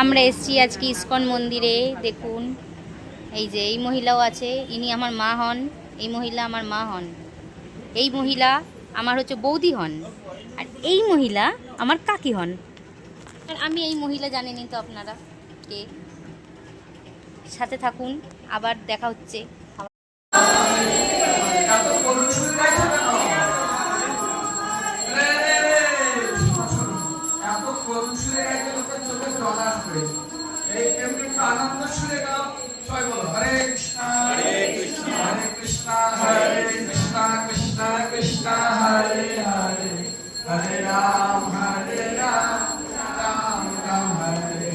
আমরা এসেছি আজকে ইসকন মন্দিরে। দেখুন এই যে এই মহিলাও আছে, ইনি আমার মা হন। এই মহিলা আমার মা হন। এই মহিলা আমার হচ্ছে বৌদি হন। আর এই মহিলা আমার কাকি হন। আর আমি এই মহিলা জানেনই তো আপনারা কে। সাথে থাকুন, আবার দেখা হচ্ছে। আনন্দ শুনে গাও, সবাই বলো হরে কৃষ্ণ হরে কৃষ্ণ হরে কৃষ্ণ কৃষ্ণ কৃষ্ণ হরে হরে হরে রাম রাম রাম হরে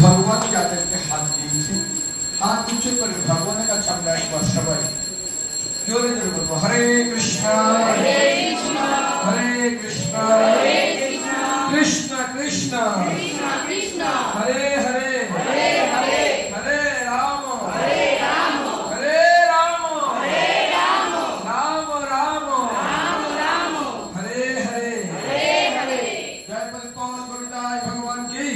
ভগবান যাদেরকে হাত দিয়েছে, হাত উঁচু করে ভগবানের কাছে আমরা একবার সবাই জোরে জোরে বলবো হরে কৃষ্ণ হরে কৃষ্ণ হরে কৃষ্ণ কৃষ্ণ কৃষ্ণ হরে হরে হরে রাম রাম রাম হরে হরে জয় পদ পবন গুরুদায় ভগবান কি